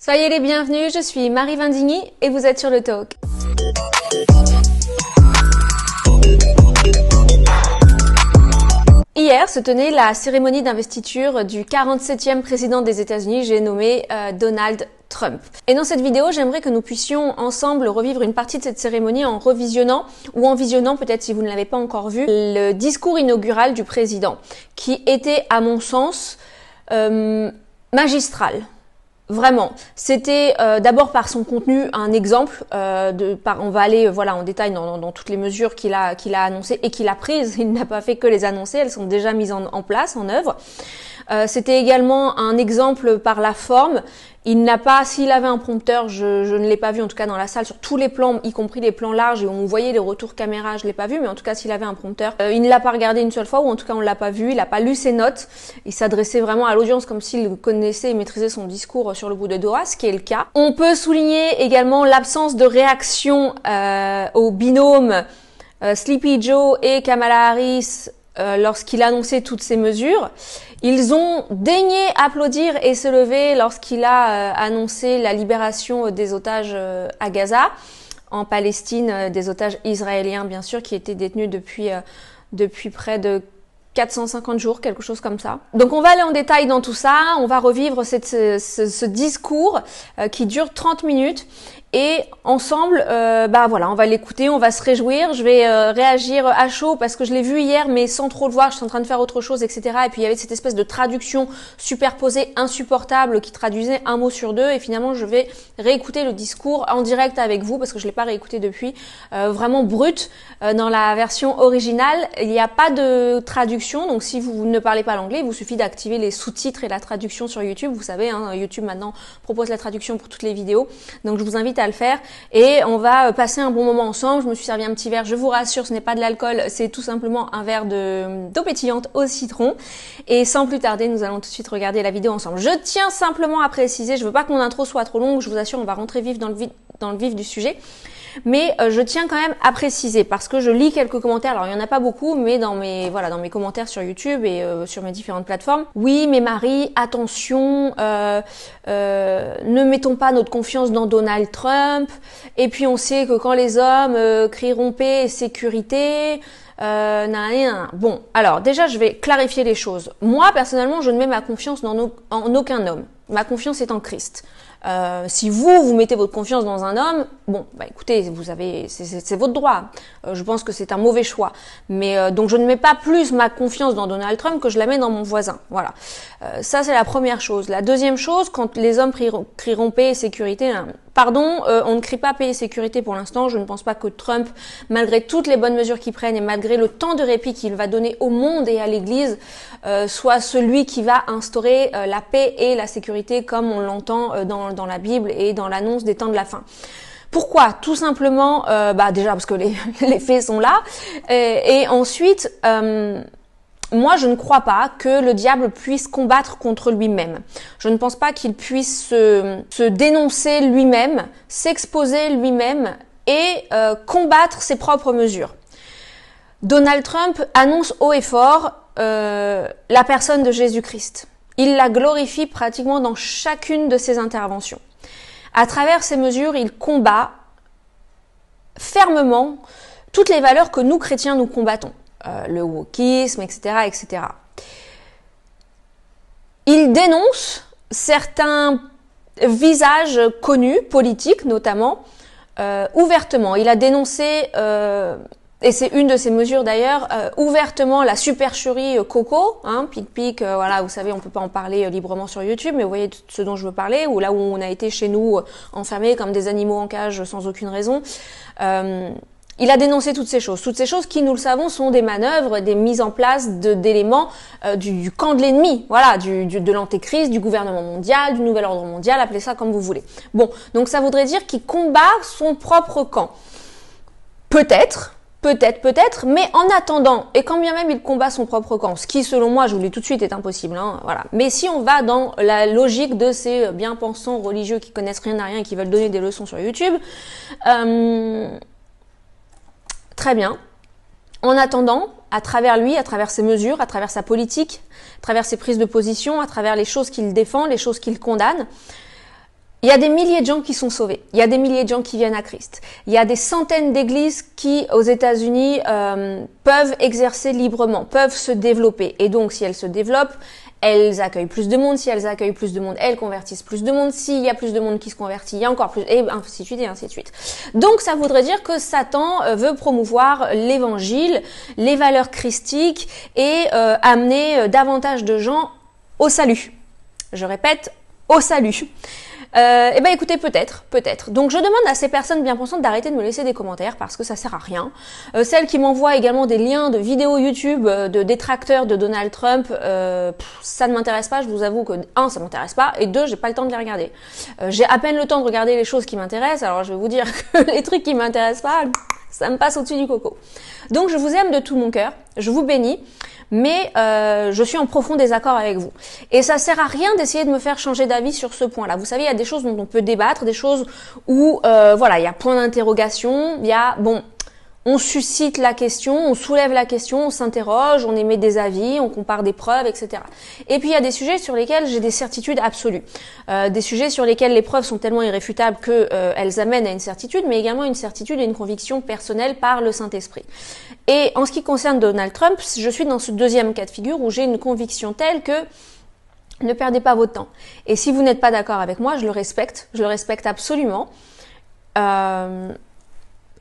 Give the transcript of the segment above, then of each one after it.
Soyez les bienvenus, je suis Marie Vindigny et vous êtes sur le Talk. Hier se tenait la cérémonie d'investiture du 47e président des États-Unis, j'ai nommé Donald Trump. Et dans cette vidéo, j'aimerais que nous puissions ensemble revivre une partie de cette cérémonie en revisionnant ou en visionnant, peut-être si vous ne l'avez pas encore vu, le discours inaugural du président, qui était, à mon sens, magistral. Vraiment, c'était d'abord par son contenu un exemple. On va aller en détail dans toutes les mesures qu'il a annoncées et qu'il a prises. Il n'a pas fait que les annoncer, elles sont déjà mises en place, en œuvre. C'était également un exemple par la forme. Il n'a pas, s'il avait un prompteur, je ne l'ai pas vu en tout cas dans la salle, sur tous les plans, y compris les plans larges et où on voyait les retours caméra, je l'ai pas vu, mais en tout cas s'il avait un prompteur, il ne l'a pas regardé une seule fois, ou en tout cas on l'a pas vu, il n'a pas lu ses notes, il s'adressait vraiment à l'audience comme s'il connaissait et maîtrisait son discours sur le bout de doigts, ce qui est le cas. On peut souligner également l'absence de réaction au binôme Sleepy Joe et Kamala Harris lorsqu'il a annoncé toutes ces mesures. Ils ont daigné applaudir et se lever lorsqu'il a annoncé la libération des otages à Gaza, en Palestine, des otages israéliens bien sûr, qui étaient détenus depuis près de 450 jours, quelque chose comme ça. Donc on va aller en détail dans tout ça, on va revivre ce discours qui dure 30 minutes. Et ensemble, on va l'écouter, on va se réjouir. Je vais réagir à chaud parce que je l'ai vu hier, mais sans trop le voir. Je suis en train de faire autre chose, etc. Et puis il y avait cette espèce de traduction superposée, insupportable, qui traduisait un mot sur deux. Et finalement, je vais réécouter le discours en direct avec vous parce que je l'ai pas réécouté depuis. Vraiment brut dans la version originale. Il n'y a pas de traduction, donc si vous ne parlez pas l'anglais, il vous suffit d'activer les sous-titres et la traduction sur YouTube. Vous savez, YouTube maintenant propose la traduction pour toutes les vidéos. Donc je vous invite à le faire et on va passer un bon moment ensemble. Je me suis servi un petit verre, je vous rassure, ce n'est pas de l'alcool, c'est tout simplement un verre d'eau pétillante au citron. Et sans plus tarder, nous allons tout de suite regarder la vidéo ensemble. Je tiens simplement à préciser, je veux pas que mon intro soit trop longue, je vous assure, on va rentrer dans le vif du sujet. Mais je tiens quand même à préciser parce que je lis quelques commentaires. Alors il y en a pas beaucoup, mais dans mes commentaires sur YouTube et sur mes différentes plateformes. Oui, mais Marie, attention, ne mettons pas notre confiance dans Donald Trump. Et puis on sait que quand les hommes crieront paix et sécurité. Bon, alors déjà je vais clarifier les choses. Moi personnellement, je ne mets ma confiance en aucun homme. Ma confiance est en Christ. Si vous mettez votre confiance dans un homme, bon, écoutez, c'est votre droit. Je pense que c'est un mauvais choix. Mais donc je ne mets pas plus ma confiance dans Donald Trump que je la mets dans mon voisin. Voilà. Ça c'est la première chose. La deuxième chose, quand les hommes crieront paix et sécurité, on ne crie pas paix et sécurité pour l'instant. Je ne pense pas que Trump, malgré toutes les bonnes mesures qu'il prenne et malgré le temps de répit qu'il va donner au monde et à l'Église, soit celui qui va instaurer la paix et la sécurité comme on l'entend dans la Bible et dans l'annonce des temps de la fin. Pourquoi? Tout simplement, déjà parce que les faits sont là, et ensuite, moi, je ne crois pas que le diable puisse combattre contre lui-même. Je ne pense pas qu'il puisse se dénoncer lui-même, s'exposer lui-même et combattre ses propres mesures. Donald Trump annonce haut et fort la personne de Jésus-Christ. Il la glorifie pratiquement dans chacune de ses interventions. À travers ces mesures, il combat fermement toutes les valeurs que nous, chrétiens, nous combattons. Le wokisme, etc., etc. Il dénonce certains visages connus, politiques notamment, ouvertement. Il a dénoncé, et c'est une de ses mesures d'ailleurs, ouvertement la supercherie coco, pic, vous savez, on peut pas en parler librement sur YouTube, mais vous voyez ce dont je veux parler, ou là où on a été chez nous enfermés comme des animaux en cage sans aucune raison. Il a dénoncé toutes ces choses qui, nous le savons, sont des manœuvres, des mises en place d'éléments du camp de l'ennemi, de l'antéchrist, du gouvernement mondial, du nouvel ordre mondial, appelez ça comme vous voulez. Bon, donc ça voudrait dire qu'il combat son propre camp. Peut-être, mais en attendant, et quand bien même il combat son propre camp, ce qui selon moi, je vous le dis tout de suite, est impossible, Mais si on va dans la logique de ces bien-pensants religieux qui connaissent rien à rien et qui veulent donner des leçons sur YouTube, très bien. En attendant, à travers lui, à travers ses mesures, à travers sa politique, à travers ses prises de position, à travers les choses qu'il défend, les choses qu'il condamne, Il y a des milliers de gens qui sont sauvés. Il y a des milliers de gens qui viennent à Christ. Il y a des centaines d'églises qui, aux États-Unis, peuvent exercer librement, peuvent se développer. Et donc, si elles se développent, elles accueillent plus de monde. Si elles accueillent plus de monde, elles convertissent plus de monde. S'il y a plus de monde qui se convertit, il y a encore plus, et ainsi de suite, et ainsi de suite. Donc, ça voudrait dire que Satan veut promouvoir l'évangile, les valeurs christiques et amener davantage de gens au salut. Je répète, au salut. Eh ben écoutez, peut-être. Donc je demande à ces personnes bien pensantes d'arrêter de me laisser des commentaires parce que ça sert à rien. Celles qui m'envoient également des liens de vidéos YouTube de détracteurs de Donald Trump, ça ne m'intéresse pas. Je vous avoue que un, ça m'intéresse pas, et deux, j'ai pas le temps de les regarder. J'ai à peine le temps de regarder les choses qui m'intéressent. Alors je vais vous dire que les trucs qui m'intéressent pas, ça me passe au-dessus du coco. Donc je vous aime de tout mon cœur, je vous bénis. Mais je suis en profond désaccord avec vous. Et ça sert à rien d'essayer de me faire changer d'avis sur ce point-là. Vous savez, il y a des choses dont on peut débattre, des choses où, voilà, il y a point d'interrogation, il y a, bon, on suscite la question, on soulève la question, on s'interroge, on émet des avis, on compare des preuves, etc. Et puis il y a des sujets sur lesquels j'ai des certitudes absolues. Des sujets sur lesquels les preuves sont tellement irréfutables que elles amènent à une certitude, mais également une certitude et une conviction personnelle par le Saint-Esprit. Et en ce qui concerne Donald Trump, je suis dans ce deuxième cas de figure où j'ai une conviction telle que ne perdez pas votre temps. Et si vous n'êtes pas d'accord avec moi, je le respecte absolument.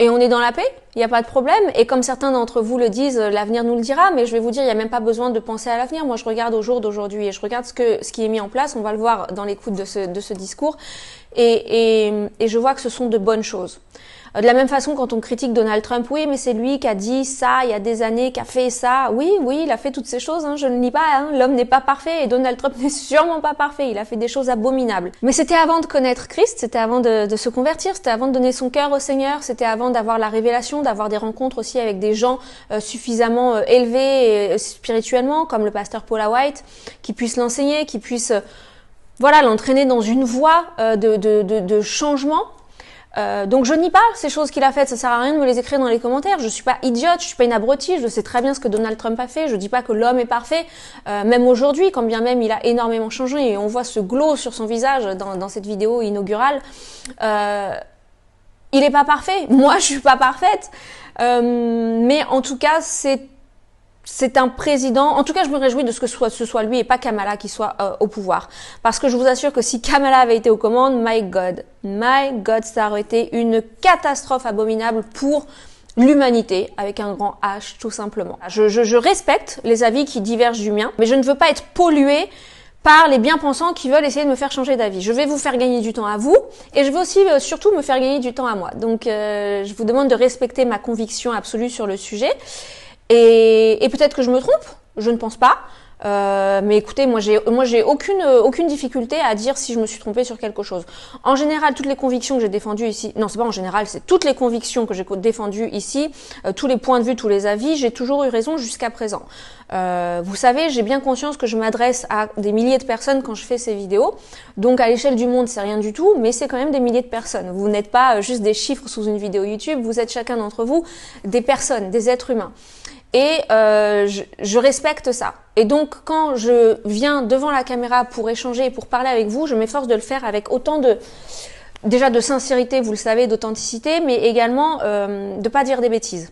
Et on est dans la paix, il n'y a pas de problème. Et comme certains d'entre vous le disent, l'avenir nous le dira, mais je vais vous dire, il n'y a même pas besoin de penser à l'avenir. Moi, je regarde au jour d'aujourd'hui et je regarde ce qui est mis en place. On va le voir dans l'écoute de ce discours. Et je vois que ce sont de bonnes choses. De la même façon, quand on critique Donald Trump, oui, mais c'est lui qui a dit ça il y a des années, qui a fait ça. Oui, il a fait toutes ces choses, hein, je ne le nie pas, hein, l'homme n'est pas parfait et Donald Trump n'est sûrement pas parfait, il a fait des choses abominables. Mais c'était avant de connaître Christ, c'était avant de se convertir, c'était avant de donner son cœur au Seigneur, c'était avant d'avoir la révélation, d'avoir des rencontres aussi avec des gens suffisamment élevés spirituellement, comme le pasteur Paula White, qui puissent l'enseigner, qui puissent voilà, l'entraîner dans une voie de changement. Donc je nie pas ces choses qu'il a faites, ça sert à rien de me les écrire dans les commentaires, je suis pas idiote, je suis pas une abrutie, je sais très bien ce que Donald Trump a fait, je dis pas que l'homme est parfait, même aujourd'hui, quand bien même il a énormément changé et on voit ce glow sur son visage dans cette vidéo inaugurale, il est pas parfait, moi je suis pas parfaite, mais en tout cas c'est un président, en tout cas je me réjouis de ce que ce soit lui et pas Kamala qui soit au pouvoir. Parce que je vous assure que si Kamala avait été aux commandes, my God, ça aurait été une catastrophe abominable pour l'humanité, avec un grand H tout simplement. Je respecte les avis qui divergent du mien, mais je ne veux pas être polluée par les bien-pensants qui veulent essayer de me faire changer d'avis. Je vais vous faire gagner du temps à vous, et je veux aussi surtout me faire gagner du temps à moi. Donc je vous demande de respecter ma conviction absolue sur le sujet. Et peut-être que je me trompe, je ne pense pas. Mais écoutez, moi j'ai aucune difficulté à dire si je me suis trompée sur quelque chose. En général, toutes les convictions que j'ai défendues ici, non, c'est pas en général, c'est toutes les convictions que j'ai défendues ici, tous les points de vue, tous les avis, j'ai toujours eu raison jusqu'à présent. Vous savez, j'ai bien conscience que je m'adresse à des milliers de personnes quand je fais ces vidéos. Donc à l'échelle du monde, c'est rien du tout, mais c'est quand même des milliers de personnes. Vous n'êtes pas juste des chiffres sous une vidéo YouTube, vous êtes chacun d'entre vous des personnes, des êtres humains. Et je respecte ça. Et donc, quand je viens devant la caméra pour échanger et pour parler avec vous, je m'efforce de le faire avec autant déjà de sincérité, vous le savez, d'authenticité, mais également de pas dire des bêtises.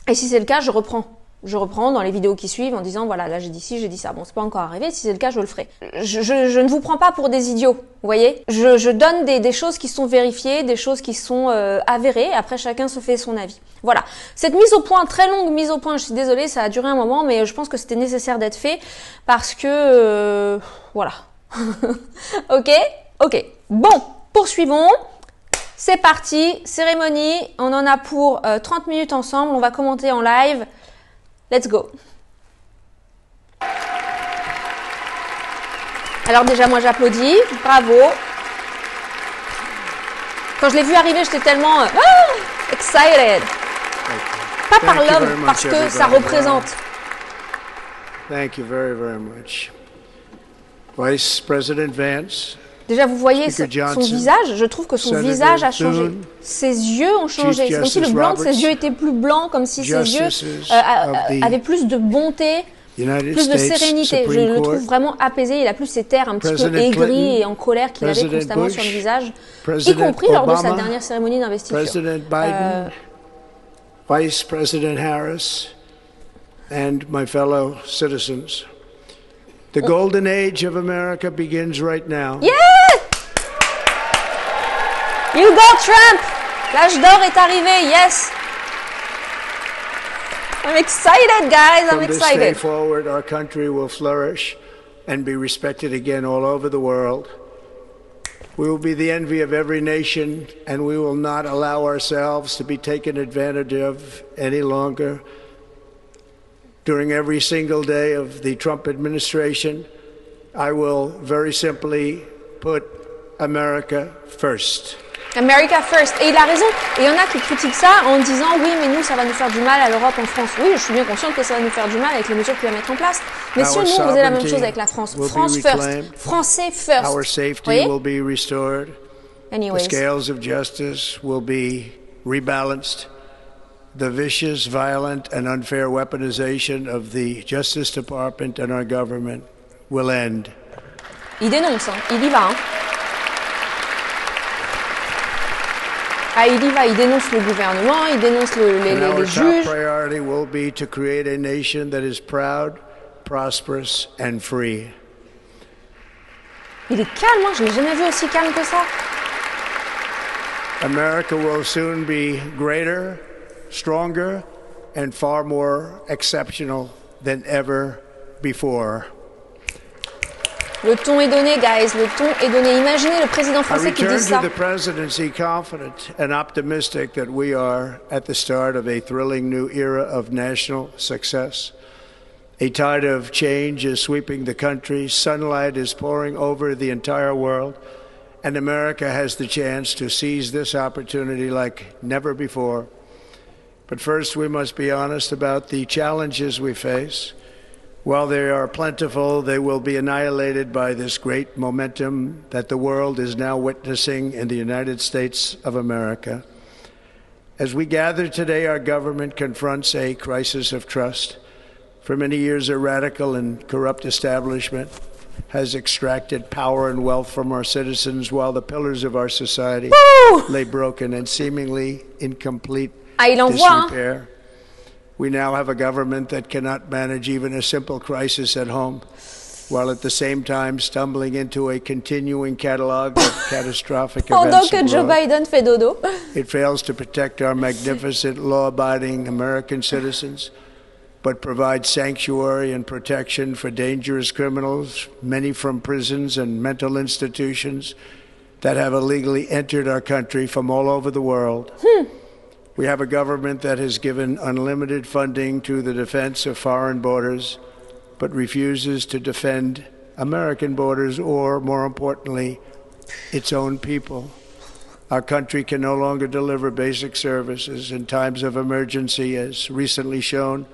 Et si c'est le cas, je reprends dans les vidéos qui suivent en disant voilà, là j'ai dit ci, j'ai dit ça. Bon, c'est pas encore arrivé, si c'est le cas, je le ferai. Je ne vous prends pas pour des idiots, vous voyez. Je donne des choses qui sont vérifiées, des choses qui sont avérées, après chacun se fait son avis. Voilà. Cette mise au point, très longue mise au point, je suis désolée, ça a duré un moment, mais je pense que c'était nécessaire d'être fait parce que voilà. Ok. Bon, poursuivons. C'est parti, cérémonie, on en a pour 30 minutes ensemble, on va commenter en live. Let's go. Alors déjà, moi j'applaudis, bravo. Quand je l'ai vu arriver, j'étais tellement excited. Pas par l'homme, parce que ça représente. Thank you very, very much. Vice President Vance. Déjà, vous voyez son visage, je trouve que son visage a changé. Ses yeux ont changé. C'est comme si le blanc de ses yeux était plus blanc, comme si ses yeux avaient plus de bonté. plus de sérénité. Je le trouve vraiment apaisé. Il a plus ces airs un petit peu aigris et en colère qu'il avait constamment sur le visage, y compris lors de sa dernière cérémonie d'investiture. President Biden, Vice President Harris, and my fellow citizens. The golden age of America begins right now. Yeah! You go, Trump! L'âge d'or est arrivé, yes! I'm excited, guys. I'm excited. From this day forward, our country will flourish and be respected again all over the world. We will be the envy of every nation, and we will not allow ourselves to be taken advantage of any longer. During every single day of the Trump administration, I will very simply put America first. America first. Et il a raison. Et il y en a qui critiquent ça en disant oui, mais nous, ça va nous faire du mal à l'Europe, en France. Oui, je suis bien consciente que ça va nous faire du mal avec les mesures qu'il va mettre en place. Mais si nous, on faisait la même chose avec la France. France first. Français first. Our safety will be restored. Anyways. The scales of justice will be rebalanced. The vicious, violent, and unfair weaponization of the Justice Department and our government will end. Il dénonce, hein. Il y va, hein. Ah, il y va, il dénonce le gouvernement, il dénonce les juges. Our top priority will be to create a nation that is proud, prosperous, and free. Il est calme, hein, je l'ai jamais vu aussi calme que ça. America will soon be greater, stronger, and far more exceptional than ever before. Le ton est donné, guys. Le ton est donné. Imaginez le président français qui dit ça. I return to the presidency confident and optimistic that we are at the start of a thrilling new era of national success. A tide of change is sweeping the country. Sunlight is pouring over the entire world. And America has the chance to seize this opportunity like never before. But first, we must be honest about the challenges we face. While they are plentiful, they will be annihilated by this great momentum that the world is now witnessing in the United States of America. As we gather today, our government confronts a crisis of trust. For many years, a radical and corrupt establishment has extracted power and wealth from our citizens while the pillars of our society lay broken and seemingly in complete disrepair. We now have a government that cannot manage even a simple crisis at home, while at the same time stumbling into a continuing catalog of catastrophic events que Joe Biden fait dodo. It fails to protect our magnificent, law-abiding American citizens, but provides sanctuary and protection for dangerous criminals, many from prisons and mental institutions that have illegally entered our country from all over the world. We have a government that has given unlimited funding to the defense of foreign borders, but refuses to defend American borders or, more importantly, its own people. Our country can no longer deliver basic services in times of emergency, as recently shown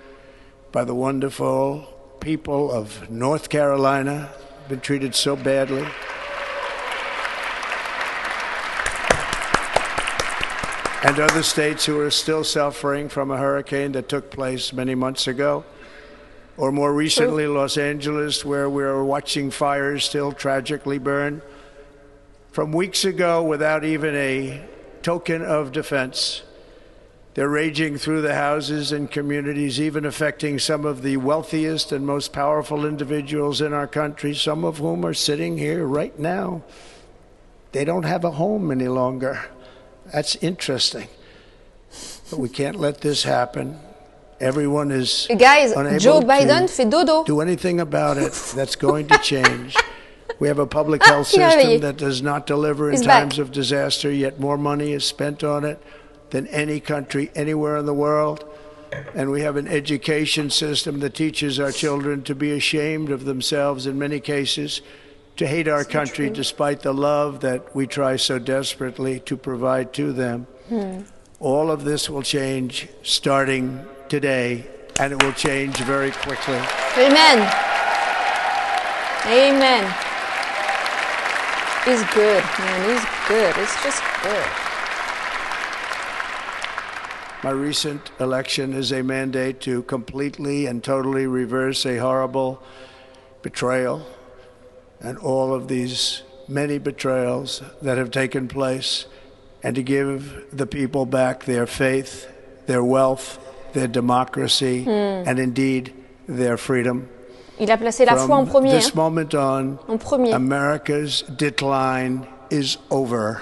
by the wonderful people of North Carolina, been treated so badly. And other states who are still suffering from a hurricane that took place many months ago. Or more recently, Los Angeles, where we are watching fires still tragically burn. From weeks ago, without even a token of defense, they're raging through the houses and communities, even affecting some of the wealthiest and most powerful individuals in our country, some of whom are sitting here right now. They don't have a home any longer. That's interesting. But we can't let this happen. Everyone is unable Joe Biden fait dodo. to do anything about it. That's going to change. We have a public health system that does not deliver in times of disaster, yet more money is spent on it than any country anywhere in the world. And we have an education system that teaches our children to be ashamed of themselves in many cases, to hate our country despite the love that we try so desperately to provide to them. All of this will change starting today, and it will change very quickly. Amen. Amen. He's good, man. He's good. It's just good. My recent election is a mandate to completely and totally reverse a horrible betrayal and all of these many betrayals that have taken place, and to give the people back their faith, their wealth, their democracy, and indeed their freedom. Il a placé la foi en premier. From this moment on, en premier. America's decline is over.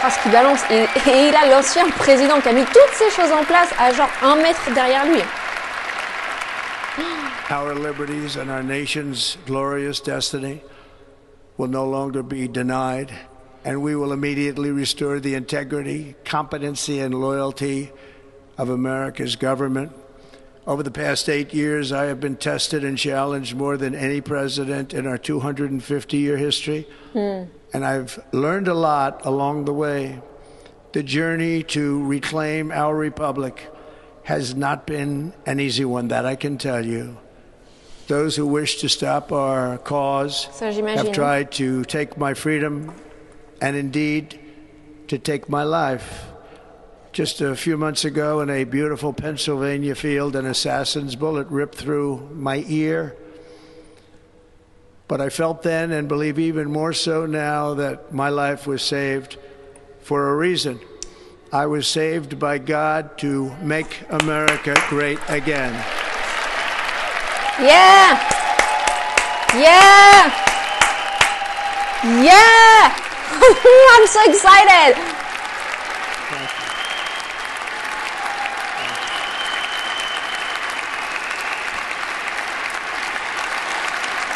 Parce qu'il balance. Et il a l'ancien président qui a mis toutes ces choses en place à genre 1 mètre derrière lui. Our liberties and our nation's glorious destiny will no longer be denied, and we will immediately restore the integrity, competency, and loyalty of America's government. Over the past 8 years, I have been tested and challenged more than any president in our 250-year history, and I've learned a lot along the way. The journey to reclaim our republic has not been an easy one, that I can tell you. Those who wish to stop our cause have tried to take my freedom and indeed to take my life. Just a few months ago in a beautiful Pennsylvania field, an assassin's bullet ripped through my ear. But I felt then, and believe even more so now, that my life was saved for a reason. I was saved by God to make America great again. Yeah! Yeah! Yeah! I'm so excited!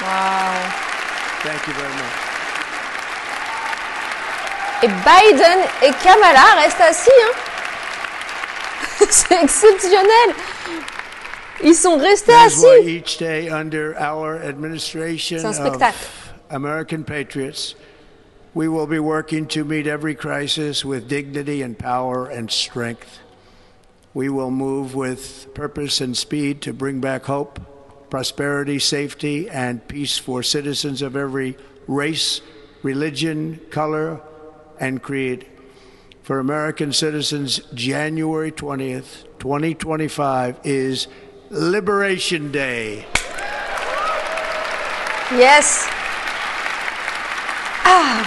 Wow. Thank you very much. Et Biden et Kamala restent assis, hein. C'est exceptionnel. Ils sont restés assis. Each day under our administration C'est un spectacle. of American patriots, we will be working to meet every crisis with dignity and power and strength. We will move with purpose and speed to bring back hope, prosperity, safety, and peace for citizens of every race, religion, color, and creed. For American citizens, January 20th, 2025 is Liberation Day. Yes. Ah,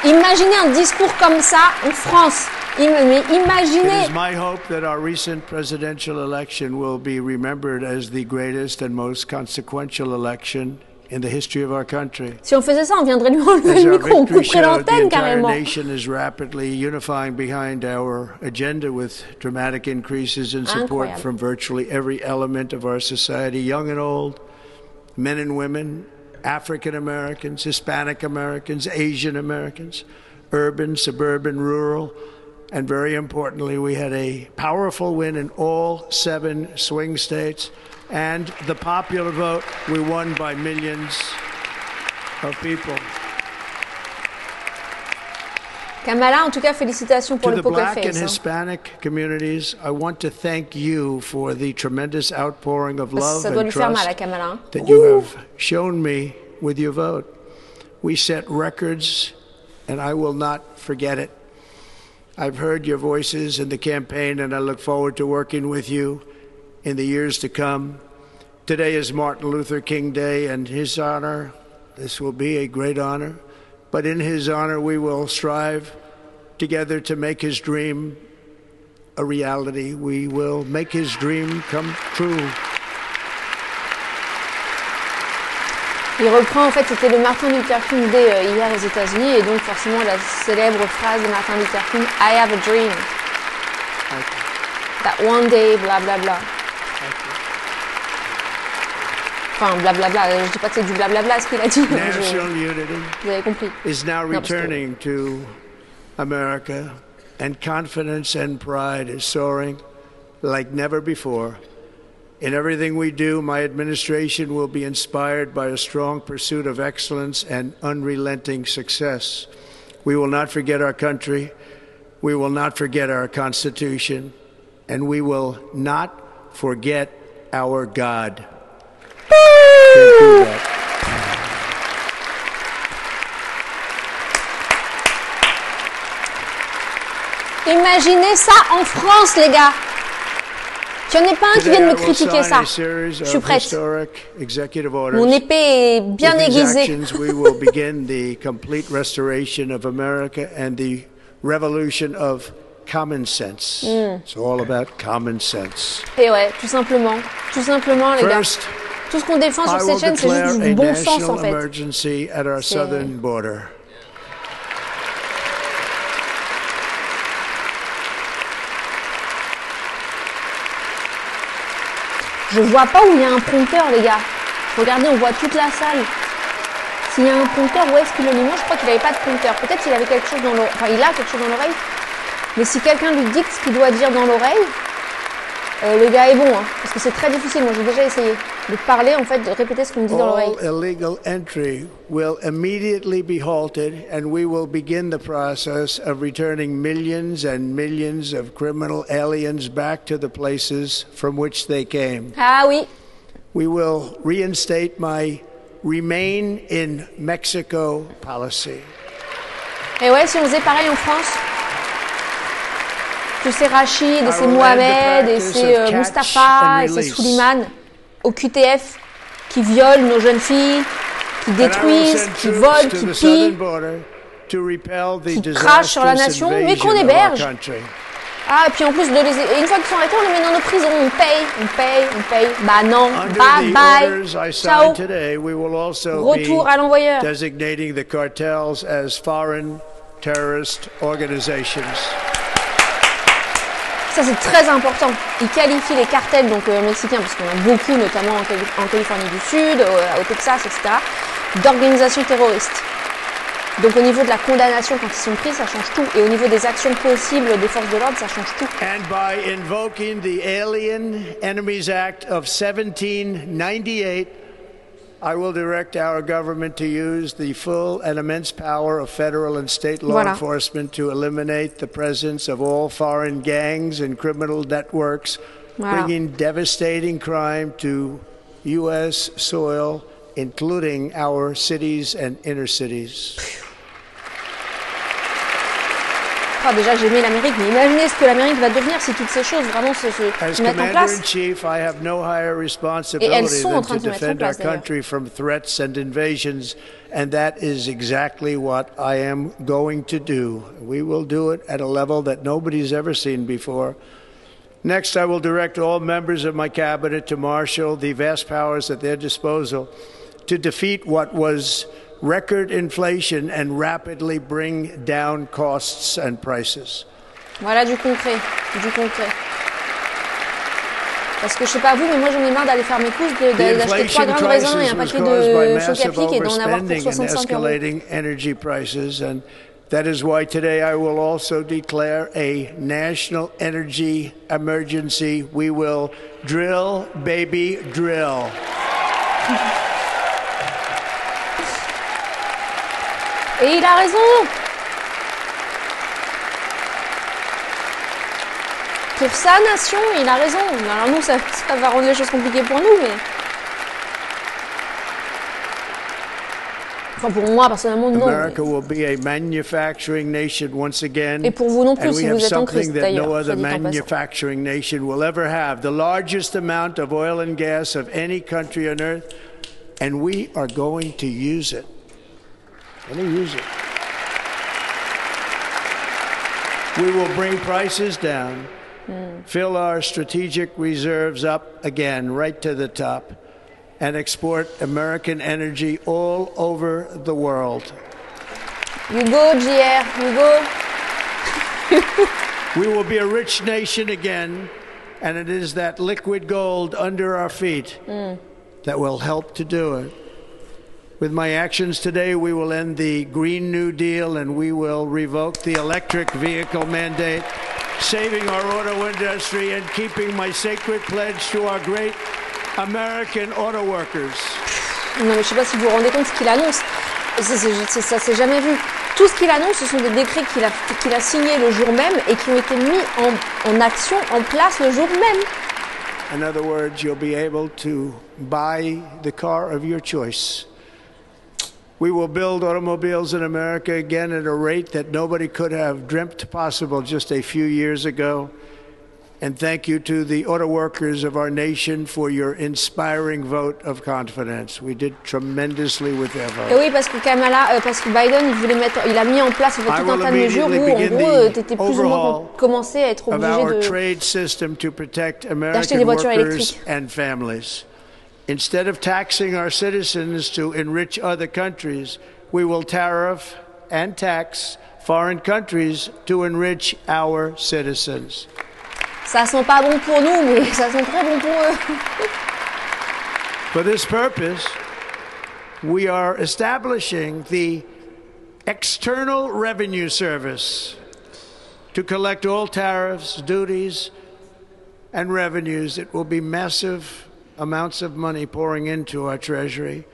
imaginez un discours comme ça en France. Mais imaginez. It is my hope that our recent presidential election will be remembered as the greatest and most consequential election in the history of our country. Si on faisait ça, on viendrait lui enlever le micro, on couperait l'antenne carrément. The entire nation is rapidly unifying behind our agenda with dramatic increases in support from virtually every element of our society, young and old, men and women, African Americans, Hispanic Americans, Asian Americans, urban, suburban, rural, and very importantly, we had a powerful win in all 7 swing states. And the popular vote, we won by millions of people. Kamala, en tout cas, félicitations pour le poker face. To the Black and Hispanic communities, I want to thank you for the tremendous outpouring of love and trust that you have shown me with your vote. We set records, and I will not forget it. I've heard your voices in the campaign, and I look forward to working with you in the years to come. Today is Martin Luther King Day, and his honor, this will be a great honor, but in his honor we will strive together to make his dream a reality. We will make his dream come true. Il reprend, en fait, c'était le Martin Luther King Day hier aux États-Unis, et donc forcément la célèbre phrase de Martin Luther King, I have a dream. That one day, bla bla bla. Enfin, blablabla, je dis pas que c'est du blablabla ce qu'il a dit. National unity vous avez compris. Is now returning to America, and confidence and pride is soaring like never before. In everything we do, my administration will be inspired by a strong pursuit of excellence and unrelenting success. We will not forget our country, we will not forget our Constitution, and we will not forget our God. Imaginez ça en France, les gars. Qu'il n'y en ait pas un qui vienne me critiquer ça. Je suis prête. Mon épée est bien aiguisée. We will begin the complete restoration of America and the revolution of common sense. It's all about common sense. Et ouais, tout simplement, les gars. Tout ce qu'on défend sur cette chaîne, c'est juste du bon sens en fait. Je vois pas où il y a un prompteur, les gars. Regardez, on voit toute la salle. S'il y a un prompteur, où est-ce qu'il le met? Moi, je crois qu'il n'avait pas de prompteur. Peut-être qu'il avait quelque chose dans l'oreille. Enfin, il a quelque chose dans l'oreille. Mais si quelqu'un lui dicte ce qu'il doit dire dans l'oreille, le gars est bon, hein, parce que c'est très difficile. Moi, j'ai déjà essayé de parler, en fait, de répéter ce qu'on me dit dans l'oreille. All illegal entry will immediately be halted, and we will begin the process of returning millions and millions of criminal aliens back to the places from which they came. Ah oui. We will reinstate my remain in Mexico policy. Et ouais, si on faisait pareil en France. Que c'est Rachid, et c'est Mohamed, et c'est Mustapha, et c'est Souliman, au QTF, qui violent nos jeunes filles, qui détruisent, qui volent, qui pillent, qui crachent sur la nation, mais qu'on héberge. Ah, et puis en plus, une fois qu'ils sont arrêtés, on les met dans nos prisons, on paye. Bah non, bye bye, ciao. Retour à l'envoyeur. Designating the cartels as foreign terrorist organizations. Ça, c'est très important. Ils qualifient les cartels donc mexicains, parce qu'on a beaucoup, notamment en Californie du Sud, au Texas, etc., d'organisations terroristes. Donc au niveau de la condamnation, quand ils sont pris, ça change tout. Et au niveau des actions possibles des forces de l'ordre, ça change tout. And by invoking the Alien Enemies Act of 1798, I will direct our government to use the full and immense power of federal and state law enforcement to eliminate the presence of all foreign gangs and criminal networks, bringing devastating crime to U.S. soil, including our cities and inner cities. Oh, déjà, j'aimais l'Amérique, mais imaginez ce que l'Amérique va devenir si toutes ces choses vraiment se mettent en place. Et elles sont en train de se mettre en place, d'ailleurs. From threats and invasions, and that is exactly what I am going to do. We will do it at a level that nobody's ever seen before. Next, I will direct all members of my cabinet to marshal the vast powers at their disposal to defeat what was record inflation and rapidly bring down costs and prices. Voilà du concret, Parce que je sais pas vous, mais moi j'en ai marre d'aller faire mes courses, d'acheter 3 grains de raisin et un paquet de chocs à pic et d'en avoir pour 65 €. Energy prices, and that is why today I will also declare a national energy emergency. We will drill, baby, drill. Et il a raison. Pour sa nation, il a raison. Alors nous, ça va rendre les choses compliquées pour nous, mais... Enfin, pour moi, personnellement, non. America will be a manufacturing nation once again. Et pour vous non plus, si vous êtes en crise, d'ailleurs. No other manufacturing nation will ever have the largest amount of oil and gas of any country on earth, and we are going to use it. We will bring prices down, fill our strategic reserves up again, right to the top, and export American energy all over the world. You go, JR, you go. We will be a rich nation again, and it is that liquid gold under our feet that will help to do it. With my actions today, we will end the Green New Deal and we will revoke the electric vehicle mandate, saving our auto industry and keeping my sacred pledge to our great American auto workers. Non mais je sais pas si vous vous rendez compte ce qu'il annonce. Ça s'est jamais vu. Tout ce qu'il annonce, ce sont des décrets qu'il a signés le jour même et qui ont été mis en action, en place le jour même. In other words, you'll be able to buy the car of your choice. We will build automobiles in America again at a rate that nobody could have dreamt possible just a few years ago. And thank you to the auto workers of our nation for your inspiring vote of confidence. We did tremendously with their vote. Et oui, parce que parce que Biden, il a mis en place en fait, tout un tas de mesures où, en gros, t'étais plus ou moins commencé à être obligé d'acheter des voitures électriques. And families. Instead of taxing our citizens to enrich other countries, we will tariff and tax foreign countries to enrich our citizens. Ça sent pas bon pour nous, mais ça sent très bon pour eux. For this purpose, we are establishing the External Revenue Service to collect all tariffs, duties, and revenues. It will be massive amounts of money pouring into our treasury,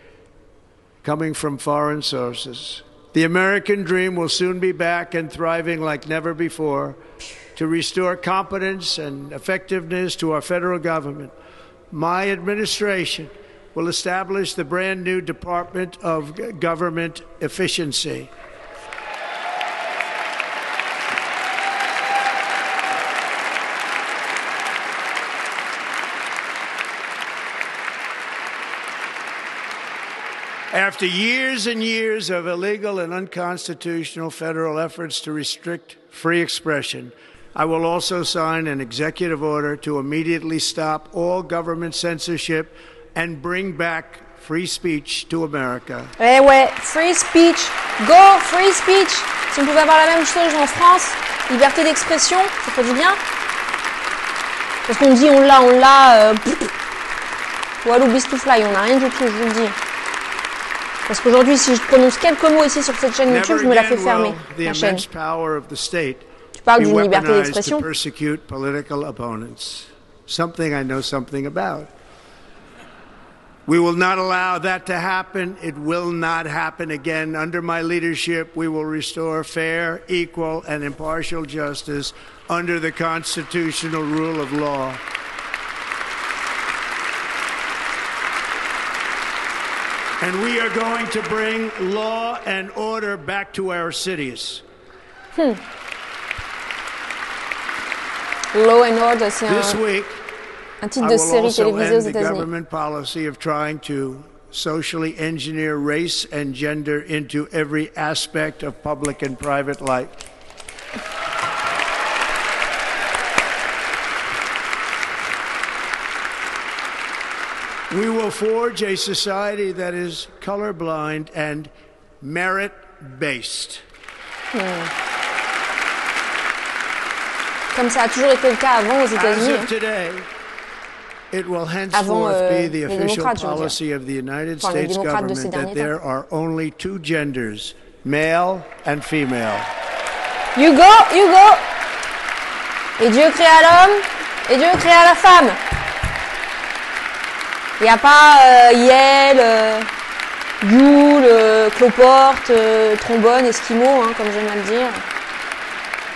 coming from foreign sources. The American dream will soon be back and thriving like never before. To restore competence and effectiveness to our federal government, my administration will establish the brand new Department of Government Efficiency. After years and years of illegal and unconstitutional federal efforts to restrict free expression, I will also sign an executive order to immediately stop all government censorship and bring back free speech to America. Eh ouais, free speech, go free speech. Si on pouvait avoir la même chose en France, liberté d'expression, ça fait du bien. Parce qu'on dit on l'a, walou bistouflaï, on n'a rien du tout, je vous le dis. Parce qu'aujourd'hui, si je prononce quelques mots ici sur cette chaîne YouTube, je me la fais fermer, la chaîne. Parle d'une liberté d'expression. Something I know something about. We will not allow that to happen. It will not happen again. Under my leadership, we will restore fair, equal, and impartial justice under the constitutional rule of law. And we are going to bring law and order back to our cities. Law and Order, c'est un titre de série télévisée aux États-Unis. The government policy of trying to socially engineer race and gender into every aspect of public and private life. We will forge a society that is colorblind and merit-based. Comme ça a toujours été le cas avant aux États-Unis. It will henceforth be the official policy of the United States government that there are only two genders, male and female. You go. Et Dieu créa l'homme, et Dieu créa la femme. Il n'y a pas Yel, Yule, cloporte, trombone, esquimau, hein, comme j'aime à le dire.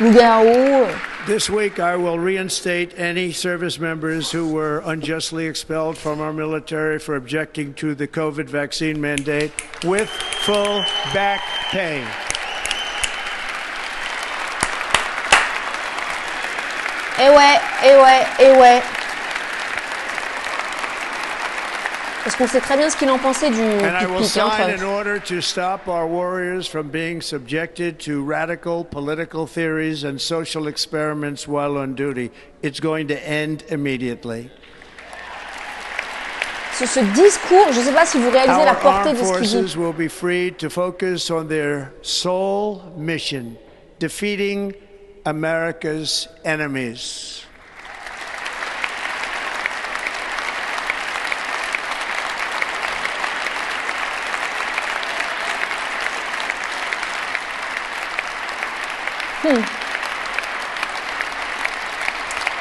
Loup-garou. This week, I will reinstate any service members who were unjustly expelled from our military for objecting to the COVID vaccine mandate with full back pay. Eh ouais. Parce qu'on sait très bien ce qu'il en pensait du pic-pic. In order to stop our warriors from being subjected to radical political theories and social experiments while on duty. It's going to end immediately. Ce discours, je ne sais pas si vous réalisez la portée de ce qu'il dit. Our armed forces will be free to focus on their sole mission, defeating America's enemies.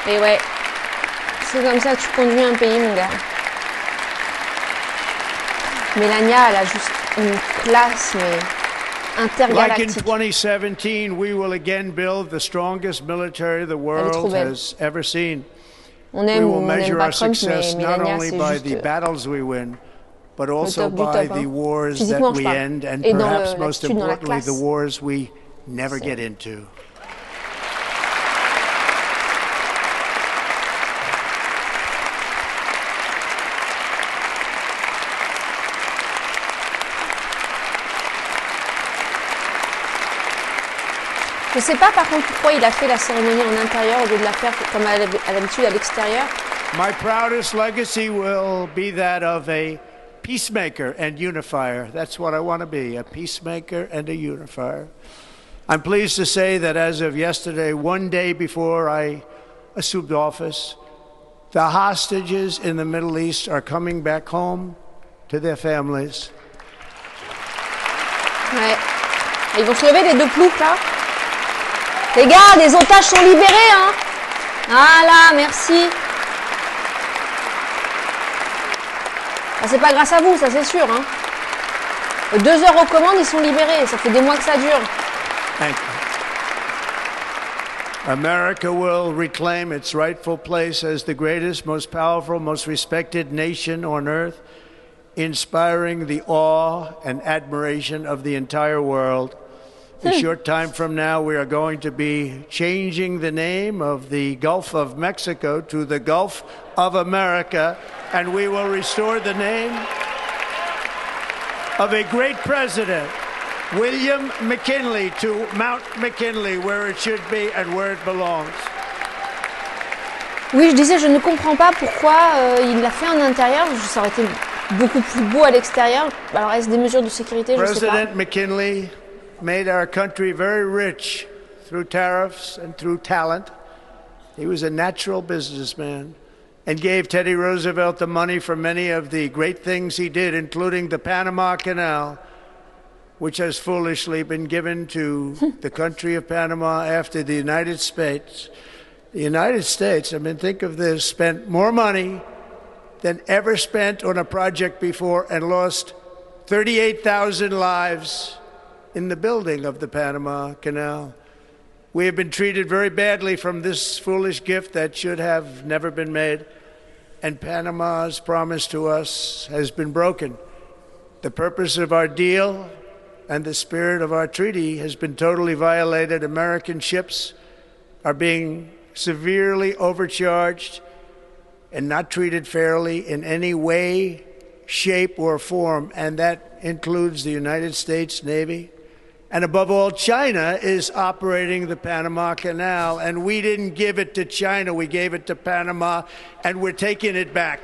Et ouais, c'est comme ça que tu conduis un pays, mon gars. Mélania, elle a juste une classe, mais intergalactique. Like in 2017, we will again build the strongest military the world has ever seen. On aime ou on n'aime pas Trump, mais Mélania, c'est juste... but also top du by top, the hein. wars that Physiquement, je we parle. end, and Et dans perhaps most l'attitude, dans la importantly, the classe. wars we never get into. Je ne sais pas par contre pourquoi il a fait la cérémonie en intérieur au lieu de la faire comme à l'habitude à l'extérieur. My proudest legacy will be that of a peacemaker and unifier. That's what I want to be, a peacemaker and a unifier. I'm pleased to say that as of yesterday, one day before I assumed office, the hostages in the Middle East are coming back home to their families. Ouais. Ils vont se lever les deux ploucs là. Les gars, les otages sont libérés, hein. Voilà, merci. Ah, c'est pas grâce à vous, ça c'est sûr, hein. 2 heures aux commandes, ils sont libérés. Ça fait des mois que ça dure. Thank you. America will reclaim its rightful place as the greatest, most powerful, most respected nation on earth, inspiring the awe and admiration of the entire world. A short time from now, we are going to be changing the name of the Gulf of Mexico to the Gulf of America, and we will restore the name of a great president, William McKinley, to Mount McKinley, where it should be and where it belongs. Oui, je disais, je ne comprends pas pourquoi il l'a fait en intérieur. Ça aurait été beaucoup plus beau à l'extérieur. Alors, est-ce des mesures de sécurité? Je sais pas. President McKinley made our country very rich through tariffs and through talent. He was a natural businessman and gave Teddy Roosevelt the money for many of the great things he did, including the Panama Canal, which has foolishly been given to the country of Panama after the United States. The United States, I mean, think of this, spent more money than ever spent on a project before and lost 38,000 lives in the building of the Panama Canal. We have been treated very badly from this foolish gift that should have never been made, and Panama's promise to us has been broken. The purpose of our deal and the spirit of our treaty has been totally violated. American ships are being severely overcharged and not treated fairly in any way, shape, or form, and that includes the United States Navy. And above all, China is operating the Panama Canal, and we didn't give it to China, we gave it to Panama, and we're taking it back.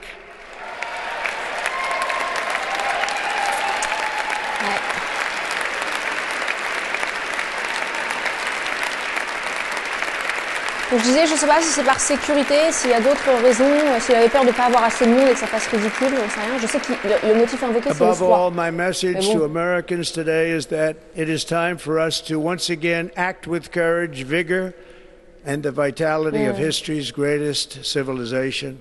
Donc je disais, je ne sais pas si c'est par sécurité, s'il y a d'autres raisons, s'il avait peur de ne pas avoir assez de monde et que ça fasse ridicule, j'en sais rien. Je sais que le motif invoqué, c'est Above l'espoir. all, my message to Americans today is that it is time for us to once again act with courage, vigor, and the vitality of history's greatest civilization.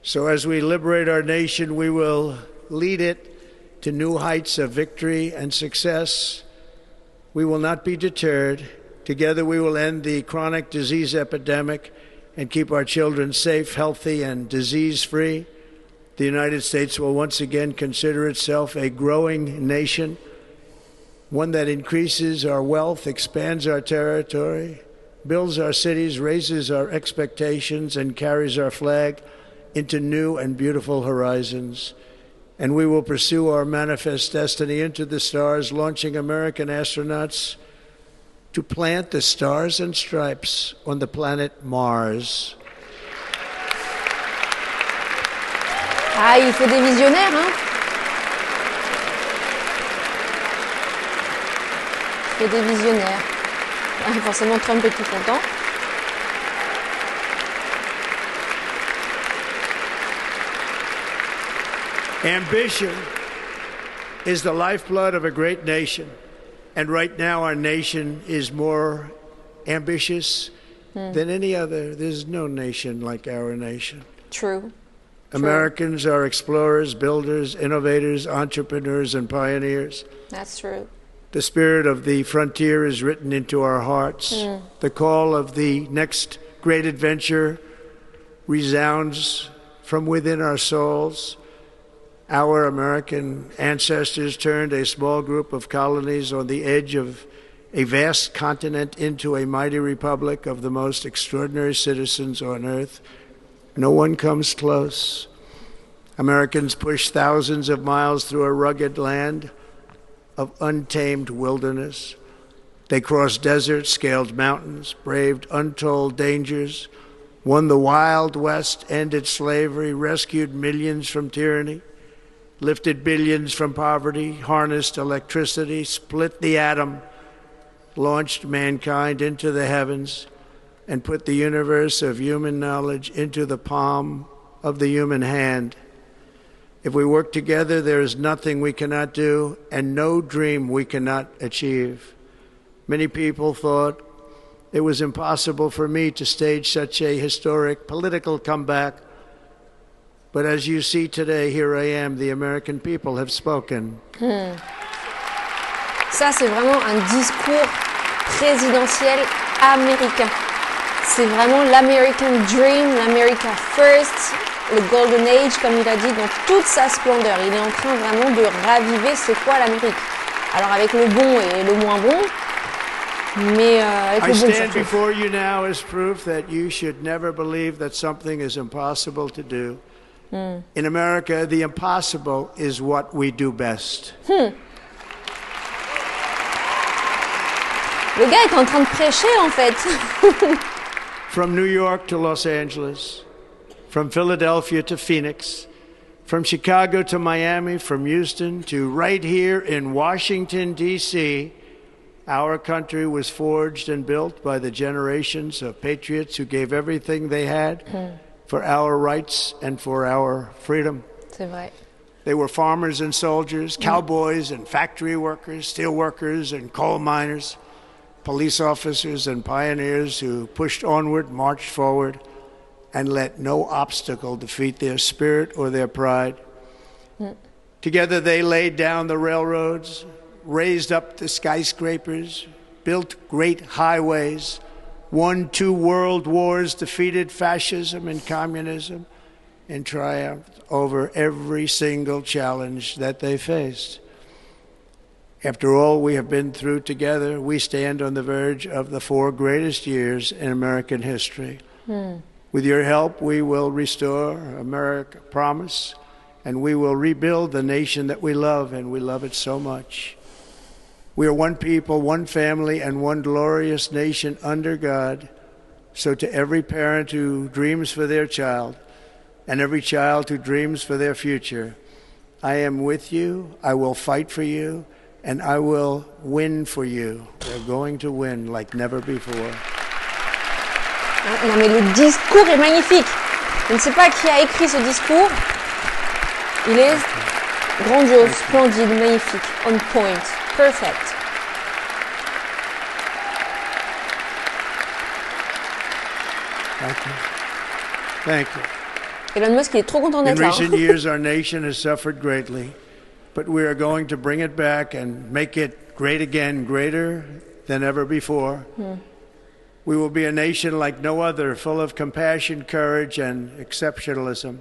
So as we liberate our nation, we will lead it to new heights of victory and success. We will not be deterred. Together we will end the chronic disease epidemic and keep our children safe, healthy, and disease-free. The United States will once again consider itself a growing nation, one that increases our wealth, expands our territory, builds our cities, raises our expectations, and carries our flag into new and beautiful horizons. And we will pursue our manifest destiny into the stars, launching American astronauts to plant the stars and stripes on the planet Mars. Ah, il faut des visionnaires, hein. Il faut des visionnaires. Ah, forcément, Trump est tout content. Ambition is the lifeblood of a great nation. And right now our nation is more ambitious than any other. There's no nation like our nation. True. Americans are explorers, builders, innovators, entrepreneurs, and pioneers. That's true. The spirit of the frontier is written into our hearts. The call of the next great adventure resounds from within our souls. Our American ancestors turned a small group of colonies on the edge of a vast continent into a mighty republic of the most extraordinary citizens on earth. No one comes close. Americans pushed thousands of miles through a rugged land of untamed wilderness. They crossed deserts, scaled mountains, braved untold dangers, won the Wild West, ended slavery, rescued millions from tyranny, lifted billions from poverty, harnessed electricity, split the atom, launched mankind into the heavens, and put the universe of human knowledge into the palm of the human hand. If we work together, there is nothing we cannot do and no dream we cannot achieve. Many people thought it was impossible for me to stage such a historic political comeback. But as you see today, here I am, the American people have spoken. Ça, c'est vraiment un discours présidentiel américain. C'est vraiment l'American Dream, l'America First, le Golden Age, comme il a dit, dans toute sa splendeur. Il est en train vraiment de raviver c'est quoi l'Amérique. Alors avec le bon et le moins bon, mais avec le bon surtout. I stand before you now as proof that you should never believe that something is impossible to do. In America, the impossible is what we do best. Le gars est en train de prêcher, en fait. From New York to Los Angeles, from Philadelphia to Phoenix, from Chicago to Miami, from Houston to right here in Washington, D.C., our country was forged and built by the generations of patriots who gave everything they had for our rights and for our freedom. C'est vrai. They were farmers and soldiers, cowboys and factory workers, steel workers and coal miners, police officers and pioneers who pushed onward, marched forward, and let no obstacle defeat their spirit or their pride. Together they laid down the railroads, raised up the skyscrapers, built great highways, won 2 world wars, defeated fascism and communism, and triumphed over every single challenge that they faced. After all we have been through together, we stand on the verge of the 4 greatest years in American history. With your help, we will restore America promise, and we will rebuild the nation that we love, and we love it so much. We are one people, one family, and one glorious nation under God. So to every parent who dreams for their child, and every child who dreams for their future, I am with you, I will fight for you, and I will win for you. We're going to win like never before. Non mais le discours est magnifique. Je ne sais pas qui a écrit ce discours. Il est grandiose, splendide, magnifique, on point, perfect. Thank you. Thank you. Elon Musk, il est trop content d'être là. In recent years, our nation has suffered greatly, but we are going to bring it back and make it great again, greater than ever before. We will be a nation like no other, full of compassion, courage, and exceptionalism.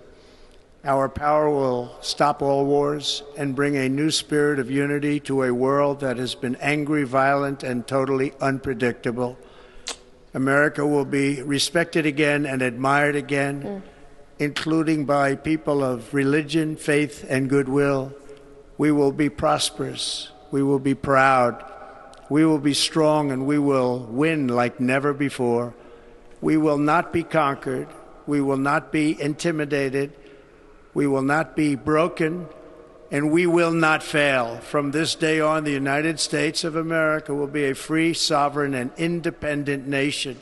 Our power will stop all wars and bring a new spirit of unity to a world that has been angry, violent, and totally unpredictable. America will be respected again and admired again, including by people of religion, faith, and goodwill. We will be prosperous. We will be proud. We will be strong, and we will win like never before. We will not be conquered. We will not be intimidated. We will not be broken, and we will not fail. From this day on, the United States of America will be a free, sovereign, and independent nation.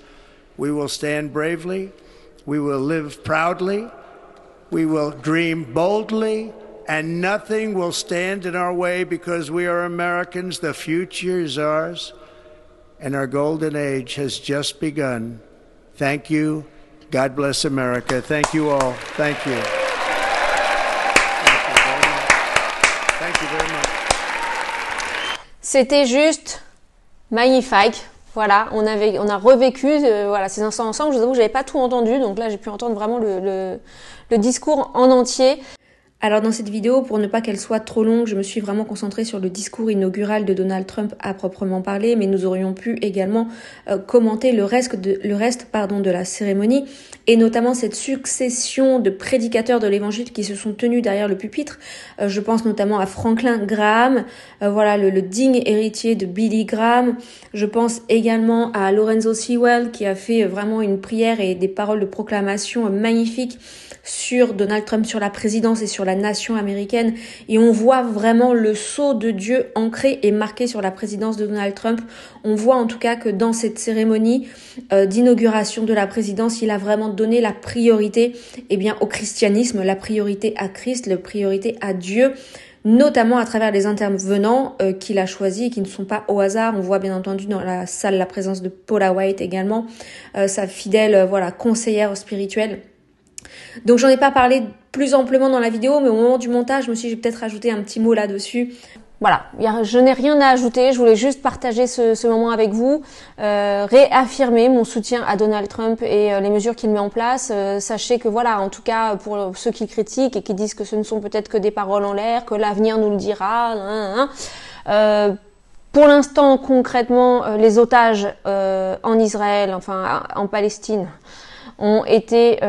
We will stand bravely. We will live proudly. We will dream boldly. And nothing will stand in our way because we are Americans. The future is ours, and our golden age has just begun. Thank you. God bless America. Thank you all. Thank you. Thank you very much. C'était juste magnifique. Voilà, on a revécu voilà, ces instants ensemble. Je vous avoue que j'avais pas tout entendu, donc là j'ai pu entendre vraiment le discours en entier. Alors dans cette vidéo, pour ne pas qu'elle soit trop longue, je me suis vraiment concentrée sur le discours inaugural de Donald Trump à proprement parler, mais nous aurions pu également commenter le reste de la cérémonie, et notamment cette succession de prédicateurs de l'évangile qui se sont tenus derrière le pupitre. Je pense notamment à Franklin Graham, voilà le digne héritier de Billy Graham. Je pense également à Lorenzo Sewell qui a fait vraiment une prière et des paroles de proclamation magnifiques sur Donald Trump, sur la présidence et sur la nation américaine, et on voit vraiment le sceau de Dieu ancré et marqué sur la présidence de Donald Trump. On voit en tout cas que dans cette cérémonie d'inauguration de la présidence, il a vraiment donné la priorité au christianisme, la priorité à Christ, la priorité à Dieu, notamment à travers les intervenants qu'il a choisis et qui ne sont pas au hasard. On voit bien entendu dans la salle la présence de Paula White également, sa fidèle conseillère spirituelle. Donc j'en ai pas parlé plus amplement dans la vidéo, mais au moment du montage, je me suis dit, je vais peut-être rajouter un petit mot là-dessus. Voilà, je n'ai rien à ajouter, je voulais juste partager ce moment avec vous, réaffirmer mon soutien à Donald Trump et les mesures qu'il met en place. Sachez que voilà, en tout cas pour ceux qui critiquent et qui disent que ce ne sont peut-être que des paroles en l'air, que l'avenir nous le dira, pour l'instant, concrètement, les otages en Israël, enfin en Palestine, ont été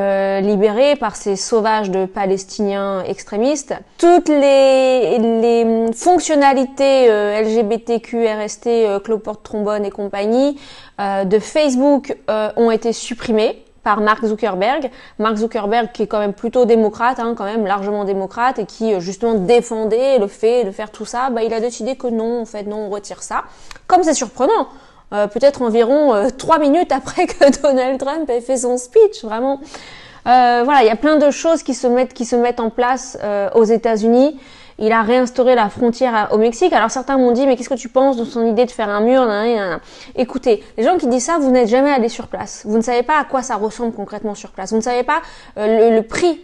libérés par ces sauvages de Palestiniens extrémistes. Toutes les fonctionnalités LGBTQ, RST, cloporte, trombone et compagnie de Facebook ont été supprimées par Mark Zuckerberg. Mark Zuckerberg qui est quand même plutôt démocrate, quand même largement démocrate, et qui justement défendait le fait de faire tout ça, il a décidé que non, en fait non, on retire ça. Comme c'est surprenant. Peut-être environ 3 minutes après que Donald Trump ait fait son speech, vraiment. Voilà, il y a plein de choses qui se mettent en place aux États-Unis. Il a réinstauré la frontière au Mexique. Alors certains m'ont dit, mais qu'est-ce que tu penses de son idée de faire un mur? Écoutez, les gens qui disent ça, vous n'êtes jamais allés sur place. Vous ne savez pas à quoi ça ressemble concrètement sur place. Vous ne savez pas le prix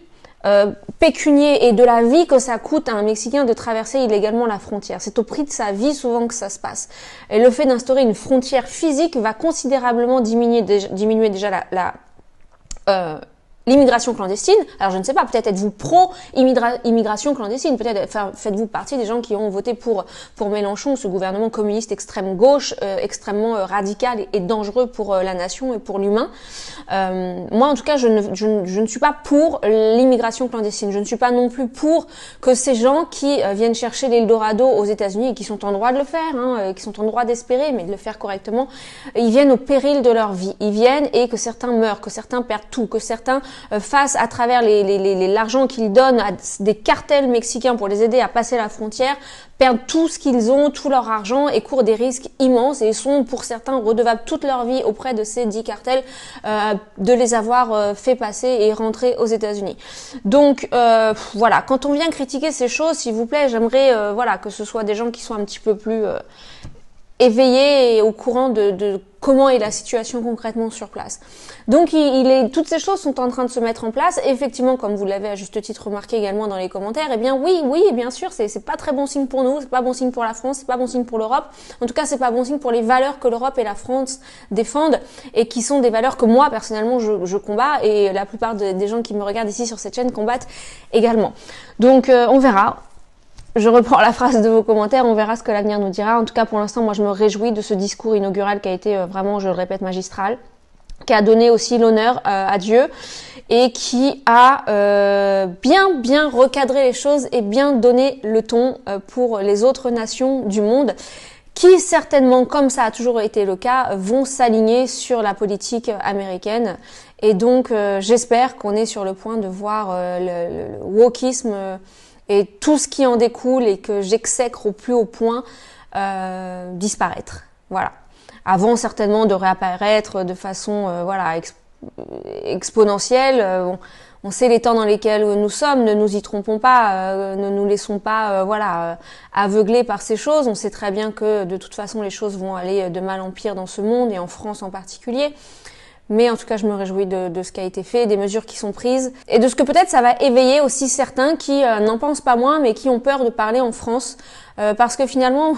pécunier et de la vie que ça coûte à un Mexicain de traverser illégalement la frontière. C'est au prix de sa vie souvent que ça se passe. Et le fait d'instaurer une frontière physique va considérablement diminuer déjà l'immigration clandestine. Alors je ne sais pas, peut-être êtes-vous pro-immigration clandestine, peut-être faites-vous partie des gens qui ont voté pour Mélenchon, ce gouvernement communiste extrême gauche, extrêmement radical et dangereux pour la nation et pour l'humain. Moi en tout cas je ne suis pas pour l'immigration clandestine, je ne suis pas non plus pour que ces gens qui viennent chercher l'Eldorado aux États-Unis et qui sont en droit de le faire, qui sont en droit d'espérer, mais de le faire correctement, ils viennent au péril de leur vie, ils viennent et que certains meurent, que certains perdent tout, que certains face à travers l'argent qu'ils donnent à des cartels mexicains pour les aider à passer la frontière, perdent tout ce qu'ils ont, tout leur argent et courent des risques immenses et sont pour certains redevables toute leur vie auprès de ces 10 cartels de les avoir fait passer et rentrer aux États-Unis. Donc voilà, quand on vient critiquer ces choses, s'il vous plaît, j'aimerais que ce soit des gens qui sont un petit peu plus éveillés et au courant de comment est la situation concrètement sur place. Donc toutes ces choses sont en train de se mettre en place. Et effectivement, comme vous l'avez à juste titre remarqué également dans les commentaires, oui, bien sûr, c'est pas très bon signe pour nous, c'est pas bon signe pour la France, c'est pas bon signe pour l'Europe. En tout cas, c'est pas bon signe pour les valeurs que l'Europe et la France défendent et qui sont des valeurs que moi personnellement je combats et la plupart des gens qui me regardent ici sur cette chaîne combattent également. Donc on verra. Je reprends la phrase de vos commentaires, on verra ce que l'avenir nous dira. En tout cas, pour l'instant, moi, je me réjouis de ce discours inaugural qui a été vraiment, je le répète, magistral, qui a donné aussi l'honneur à Dieu et qui a bien recadré les choses et bien donné le ton pour les autres nations du monde qui, certainement, comme ça a toujours été le cas, vont s'aligner sur la politique américaine. Et donc, j'espère qu'on est sur le point de voir le wokisme et tout ce qui en découle et que j'exècre au plus haut point disparaître. Voilà. Avant certainement de réapparaître de façon exponentielle. On sait les temps dans lesquels nous sommes, ne nous y trompons pas, ne nous laissons pas aveugler par ces choses. On sait très bien que de toute façon les choses vont aller de mal en pire dans ce monde et en France en particulier. Mais en tout cas, je me réjouis de ce qui a été fait, des mesures qui sont prises et de ce que peut-être ça va éveiller aussi certains qui n'en pensent pas moins, mais qui ont peur de parler en France. Parce que finalement,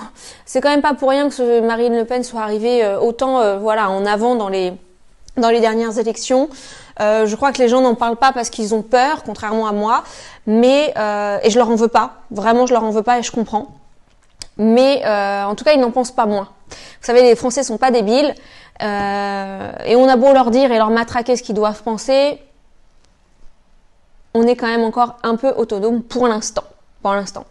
c'est quand même pas pour rien que Marine Le Pen soit arrivée autant en avant dans dans les dernières élections. Je crois que les gens n'en parlent pas parce qu'ils ont peur, contrairement à moi, mais et je leur en veux pas. Vraiment, je leur en veux pas et je comprends. Mais en tout cas, ils n'en pensent pas moins. Vous savez, les Français sont pas débiles et on a beau leur dire et leur matraquer ce qu'ils doivent penser, on est quand même encore un peu autonome pour l'instant. Pour l'instant.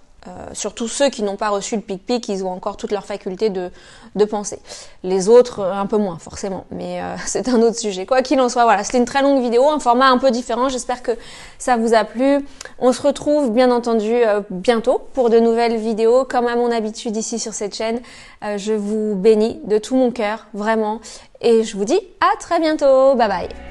Surtout ceux qui n'ont pas reçu le pic-pic, ils ont encore toute leur faculté de penser. Les autres, un peu moins forcément, mais c'est un autre sujet. Quoi qu'il en soit, voilà, c'était une très longue vidéo, un format un peu différent, j'espère que ça vous a plu. On se retrouve bien entendu bientôt pour de nouvelles vidéos, comme à mon habitude ici sur cette chaîne. Je vous bénis de tout mon cœur, vraiment, et je vous dis à très bientôt, bye bye.